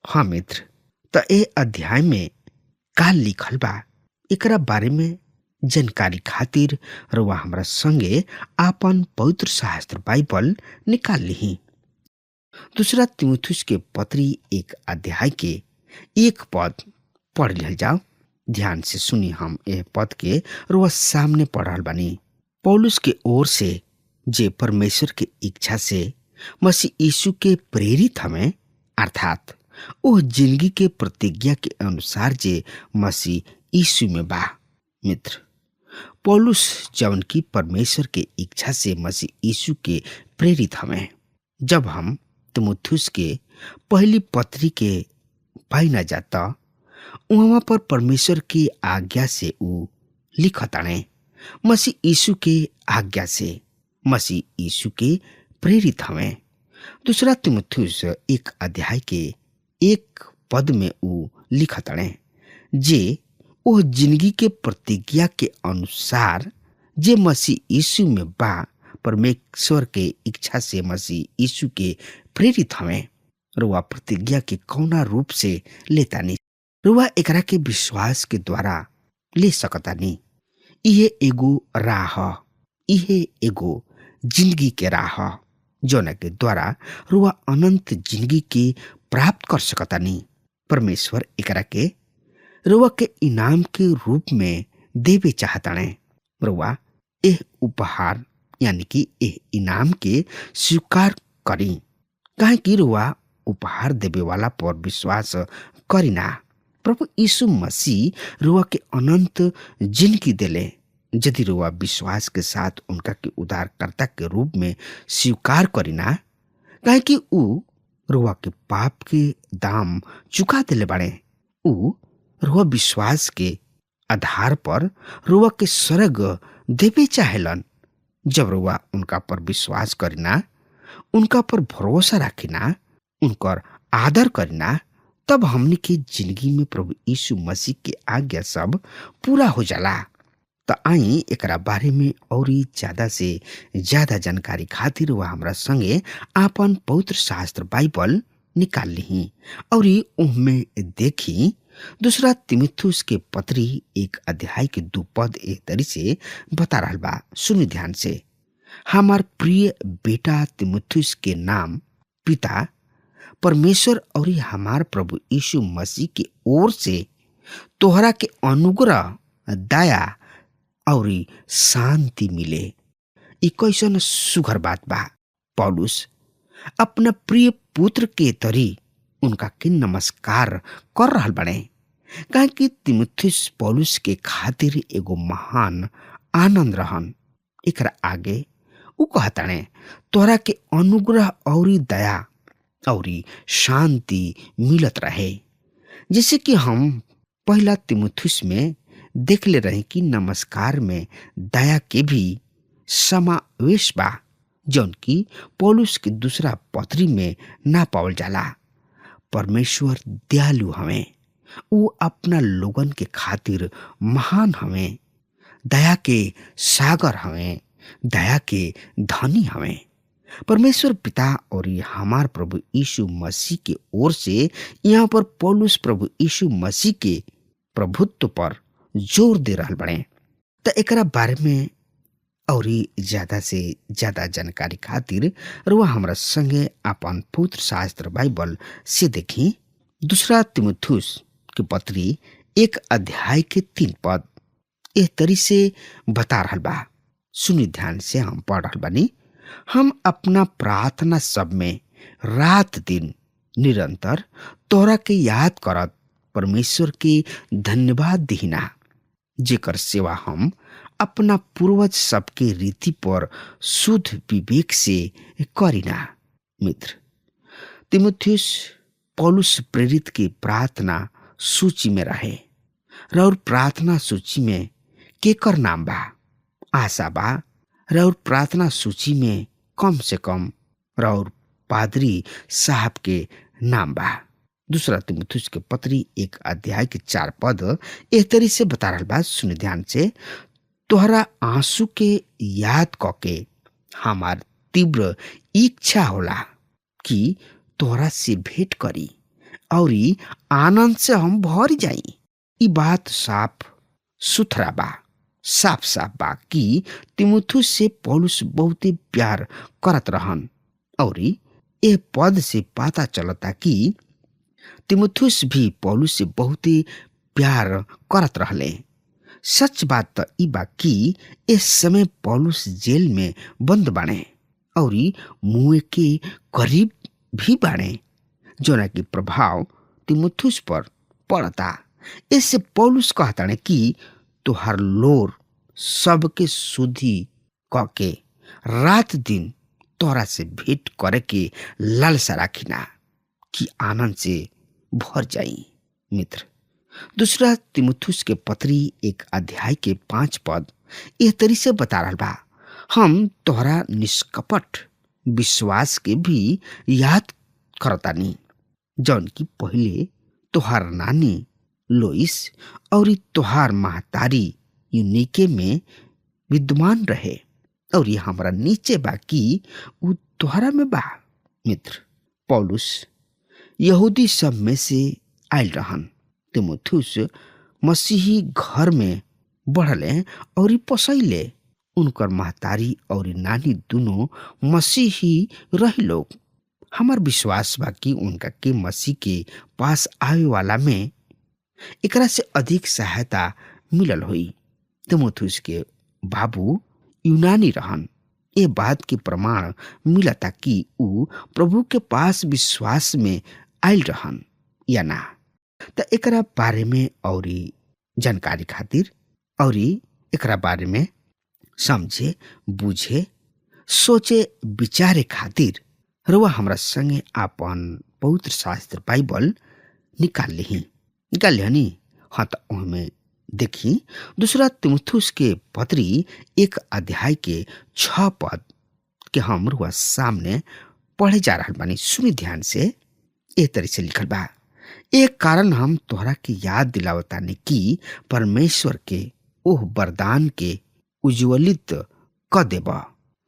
हाँ मित्र, त ए अध्याय में का लिखल बा एकरा बारे में जानकारी खातिर रउआ हमरा संगे आपन पवित्र शास्त्र बाइबल निकाल लिही। दूसरा तिमुथियुस के पत्री एक अध्याय के एक पद पढ़ लिहल जाओ। ध्यान से सुनी, हम यह पद के रउआ सामने पढ़ रहल बानी। पौलुस के ओर से जे परमेश्वर के इच्छा से मसीह यीशु के प्रेरित हमें, अर्थात ओ जिंदगी के प्रतिज्ञा के अनुसार जे मसीह यीशु में बा। मित्र, पौलुस जवन की परमेश्वर के इच्छा से मसीह यीशु के प्रेरित हमें। जब हम तिमुथियुस के पहली पत्री के पाई न जाता, वहां पर परमेश्वर की आज्ञा से ऊ लिखताने, मसीह यीशु के आज्ञा से मसीह यीशु के प्रेरित हमें। दूसरा तिमुथियुस एक अध्याय के एक पद में ऊ लिखताने, जे ओ जिंदगी के प्रतिज्ञा के अनुसार जे मसीह यीशु में बा, परमेश्वर के इच्छा से मसीह यीशु के प्रेरित हमें। रुआ प्रतिज्ञा के कौना रूप से लेता नहीं, रुआ एकरा के विश्वास के द्वारा ले सकता नहीं। इहे एगो राह, इहे एगो जिंदगी के राह जौना के द्वारा रुआ अनंत जिंदगी के प्राप्त कर सकता नहीं। परमेश्वर एकरा के रुआ के इनाम के रूप में देवे चाहताने। रुआ एह उपहार यानी कि एह इनाम के स्वीकार करी, काहे कि रुआ उपहार देवे वाला पर विश्वास करीना। प्रभु यीशु मसीह रुआ के अनंत जिंदगी देले यदि रुआ विश्वास के साथ उनका के उद्धारकर्ता के रूप में स्वीकार करीना, काहे कि ऊ रुआ के पाप के दाम चुका देले बाड़े। ऊ रुआ विश्वास के आधार पर रुआ के स्वर्ग देवे चाहेलन। जब रुआ उनका पर विश्वास करीना, उनका पर भरोसा रखिना, उनकर आदर करीना, तब हमनी के जिंदगी में प्रभु यीशु मसीह के आज्ञा सब पूरा हो जाला। तो आई एकरा बारे में और ज्यादा से ज्यादा जानकारी खातिर वह हमरा संगे आपन पवित्र शास्त्र बाइबल निकाल ली और उनमें देखी। दूसरा तिमुथियुस के पत्री एक अध्याय के 2 पद एक तरी से बता रहा बा। सुनि ध्यान से। हमार प्रिय बेटा तिमुथियुस के नाम पिता परमेश्वर और हमार प्रभु यीशु मसीह की ओर से तोहरा के अनुग्रह, दया और शांति मिले। ई कैसन सुघर बात बा। पौलुस अपना प्रिय पुत्र के तरी उनका के नमस्कार कर रहल बने, काहे कि तिमुथियुस पौलुस के खातिर एगो महान आनंद रहन। एकरा आगे ऊ कहताने, तोहरा के अनुग्रह और दया और शांति मिलत रहे। जैसे कि हम पहला तिमुथियुस में देख ले रहे कि नमस्कार में दया के भी समावेश बा, जौन की पौलुस के दूसरा पत्री में ना पावल जाला। परमेश्वर दयालु हमें, ऊ अपना लोगन के खातिर महान हमें, दया के सागर हमें, दया के धनी हमें। परमेश्वर पिता और हमार प्रभु यीशु मसीह के ओर से यहाँ पर पौलुस प्रभु यीशु मसीह के प्रभुत्व पर जोर दे रहल बने। त एकरा बारे में और ज्यादा से ज्यादा जानकारी खातिर रुआ हमरा संगे आपन पवित्र शास्त्र बाइबल से देखी। दूसरा तिमुथियुस के पत्री एक अध्याय के 3 पद एह तरी से बता रहल बा। सुनि ध्यान से, हम पढ़ रहल बानी। हम अपना प्रार्थना सब में रात दिन निरंतर तोहरा के याद करत परमेश्वर के धन्यवाद दिहिना, जेकर सेवा हम अपना पूर्वज सबके रीति पर शुद्ध विवेक से करीना। मित्र, तिमुथियुस पौलुस प्रेरित की प्रार्थना सूची में रहे और प्रार्थना सूची में केकर नाम बा? आशा बा। और प्रार्थना सूची में कम से कम और पादरी साहब के नाम बा। दूसरा तिमुथियुस के पत्री एक अध्याय के 4 पद एक तरी से बता रहा बा। सुनि ध्यान से। तोहरा आंसू के याद कके हमार तीव्र इच्छा होला कि तोहरा से भेंट करी और आनंद से हम भर जाई। ई बात साफ सुथरा बा, साफ साफ बा कि तिमुथुस से पौलुस बहुते प्यार करत रहन। और ए पद से पता चलता कि तिमुथुस भी पौलुस से बहुते प्यार करत रहले। सच बात तो ई बा कि इस समय पौलुस जेल में बंद बाणे और मुँह के करीब भी बाणे, जोना के प्रभाव तिमुथुस पर पड़ता। इससे पौलुस कहताने कि तुहार लोर सबके शुद्धि क के रात दिन तोरा से भेंट करे के लालसा राखिना कि आनंद से भर जाई। मित्र, दूसरा तिमुथुस के पत्री 1 अध्याय के 5 पद एह तरी से बता रहा बा, हम तोहरा निष्कपट विश्वास के भी याद करतानी, जौन की पहले तोहार नानी लोइस और तोहार महतारी यूनिके में विद्वान रहे, और ये हमारा नीचे बा कि उ तोहरा में बा। मित्र, पौलुस यहूदी सब में से आयल रहन। तिमुथुस मसीही घर में बढ़ले और पसैले। उनकर महतारी और नानी दोनों मसीही रही लोग। हमार विश्वास बा कि उनका के मसीह के पास आवे वाला में एकरा से अधिक सहायता मिलल हुई। तिमुथुस के बाबू यूनानी रहन। ये बात के प्रमाण मिलता कि ऊ प्रभु के पास विश्वास में आयल रहन या ना। तो एकरा बारे में और जानकारी खातिर और एकरा बारे में समझे, बुझे, सोचे, विचारे खातिर रुआ हमरा संगे आपन पवित्र शास्त्र बाइबल निकाल लिहनी। हाँ, तो उनमें देखी दूसरा तिमुथुस के पत्री 1 अध्याय के 6 पद के हम रुआ सामने पढ़े जा रहा बानी। सुनी ध्यान से। ए तरह से लिखल बा, एक कारण हम तोहरा के याद दिलावतानी कि परमेश्वर के ओह वरदान के उज्ज्वलित क देबा,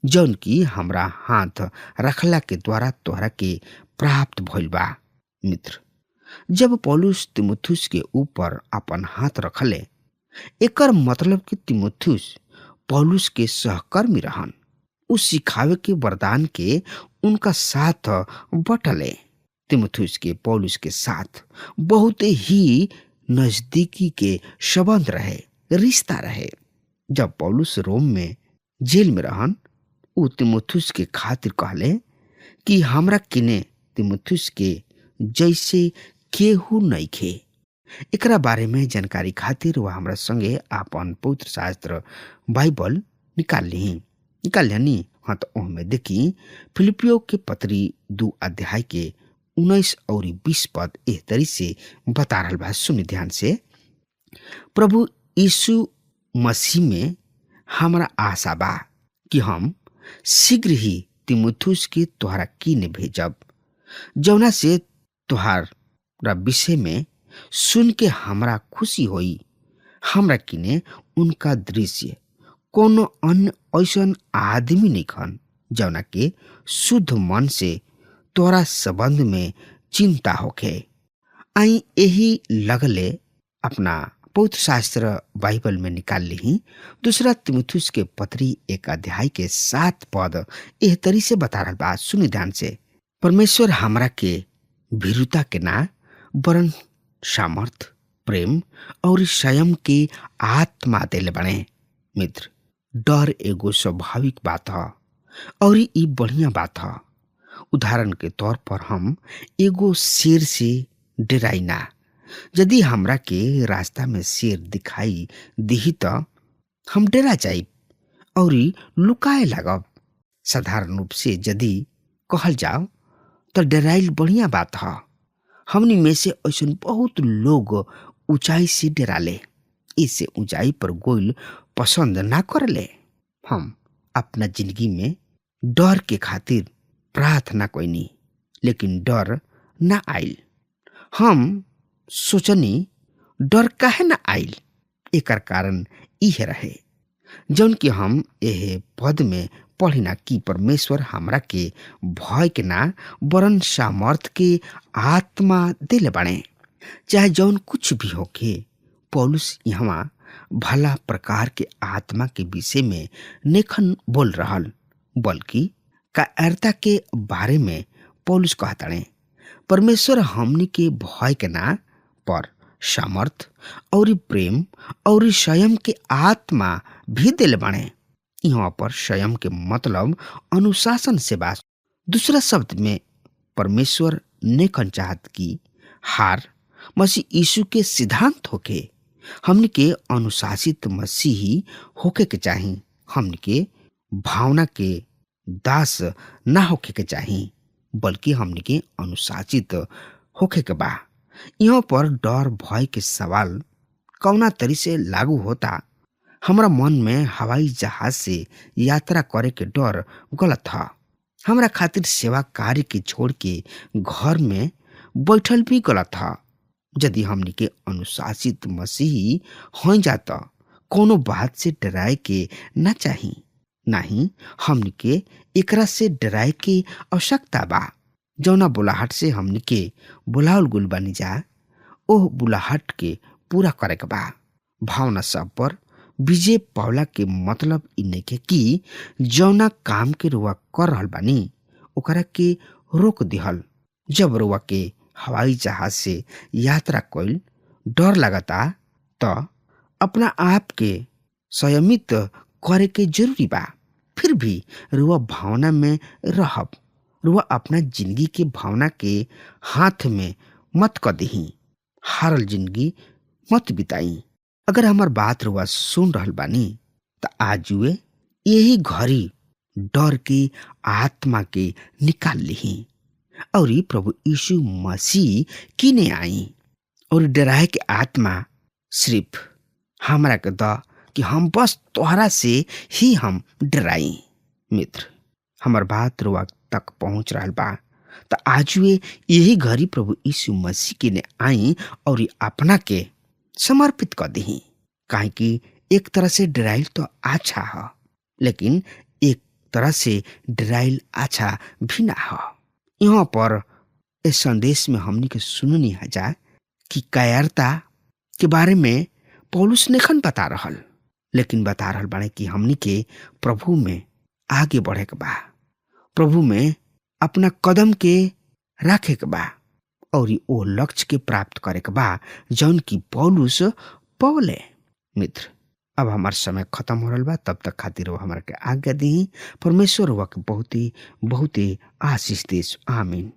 जौन की हमरा हाथ रखला के द्वारा तोहरा के प्राप्त भइल बा। मित्र, जब पौलुस तिमुथुस के ऊपर अपन हाथ रखले, एकर मतलब कि तिमुथुस पौलुस के सहकर्मी रहन। उ सिखावे के वरदान के उनका साथ बटले। तिमुथुस के पौलुस के साथ बहुत ही नजदीकी के संबंध रहे, रिश्ता रहे। जब पौलुस रोम में जेल में रहन, उ तिमुथुस के खातिर कहले कि हमरा किने तिमुथुस के जैसे केहू नइखे। एकरा बारे में जानकारी खातिर वह हमरा संगे आपन पवित्र शास्त्र बाइबल निकाल लिहनी। हाँ, तो उनमें देखी फिलिपियो के पत्री 2 अध्याय के 19 और 20 पद एह तरी से बता रहा बा। सुनि ध्यान से। प्रभु यीशु मसीह में हमारा आशा बा कि हम शीघ्र ही तिमुथुस के तोहरा कीने भेजब, जौना से तोहरा विषय में सुन के हमरा खुशी होई। हमरा किने उनका दृश्य कोनो अन्य ऐसन आदमी नहीं खन, जौना के शुद्ध मन से तोरा संबंध में चिंता होखे। आई यही लगले अपना पवित्र शास्त्र बाइबल में निकाल ली दूसरा तिमुथुस के पत्री 1 अध्याय के 7 पद एह तरी से बता रहा बा। सुनि ध्यान से। परमेश्वर हमरा के भीरुता के ना वरन सामर्थ, प्रेम और संयम के आत्मा देले बने। मित्र, डर एगो स्वाभाविक बात है और ई बढ़िया बात है। उदाहरण के तौर पर हम एगो शेर से डराई ना। यदि हमरा के रास्ता में शेर दिखाई दिही तो हम डरा जाइब और लुकाए लागब। साधारण रूप से यदि कहल जाओ तो डराइल बढ़िया बात है। हमनी में से ऐसे बहुत लोग ऊंचाई से डराले, इससे ऊंचाई पर गोइल पसंद ना करले। हम अपना जिंदगी में डर के खातिर प्रार्थना कोईनी, लेकिन डर ना आइल। हम सोचनी डर काहे ना आइल। एकर कारण इहे रहे जौन कि हम एहे पद में पढ़िना कि परमेश्वर हमरा के भय के ना वरन सामर्थ के आत्मा दिले बाणे। चाहे जौन कुछ भी होके पौलुस यहाँ भला प्रकार के आत्मा के विषय में नेखन बोल रहल, बल्कि कायरता के बारे में पौलुस कहताणे। परमेश्वर हमनी के भय के ना पर सामर्थ और प्रेम और संयम के आत्मा भी दिल बाणे। यहाँ पर संयम के मतलब अनुशासन से बा। दूसरा शब्द में परमेश्वर नेखन चाहत की हार मसीह यीशु के सिद्धांत होके हमनी के अनुशासित मसीही होके के चाही। हमनी के भावना के दास ना होके के चाही, बल्कि हमनी के अनुशासित होके के बा। यहाँ पर डर भय के सवाल कौना तरी से लागू होता। हमरा मन में हवाई जहाज से यात्रा करे के डर गलत था। हमरा खातिर सेवा कार्य के छोड़ के घर में बैठल भी गलत था। यदि हमनी के अनुशासित मसीही हो जाता कोनो बात से डराए के ना चाही, नहीं हमनी के एकरा से डराए के आवश्यकता बा। जौना बुलाहट से हमनी के बुलावल गुल बनी जा, ओह बुलाहट के पूरा करे के बा। भावना सब पर विजय पावला के मतलब इ नइखे कि जौना काम के रुआ कर रहल बानी ओकरा के रोक दिहल। जब रुआ के हवाई जहाज से यात्रा कइल डर लगता तो अपना आप के संयमित करे के जरूरी बा। फिर भी रुआ भावना में रहब। रुआ अपना जिंदगी के भावना के हाथ में मत क दही। हारल जिंदगी मत बिताई। अगर हमार बात रुआ सुन रहल बानी तो आज वे यही घड़ी डर के आत्मा के निकाल ली और प्रभु यीशु मसीह किने आई। और डराए के आत्मा सिर्फ हमरा के द कि हम बस तोहरा से ही हम डराई। मित्र, हमार बात रुआ तक पहुंच रहल बा तो आज वे यही घड़ी प्रभु यीशु मसीह किने आई और अपना के समर्पित कर दी। काहे कि एक तरह से डराइल तो अच्छा है, लेकिन एक तरह से डराइल अच्छा भी ना है। यहाँ पर इस संदेश में हमनी के सुननी है जा कि कायरता के बारे में पौलुस नेखन बता रहल, लेकिन बता रहल बाड़े कि हमनी के प्रभु में आगे बढ़े के बा, प्रभु में अपना कदम के रखे के बा और वो लक्ष्य के प्राप्त करे के बा जौन की पौलुस पौले। मित्र, अब हमार समय खत्म हो रहा बा। तब तक खातिर वो हमारे के आज्ञा दी। परमेश्वर वह बहुत ही आशीष देश। आमीन।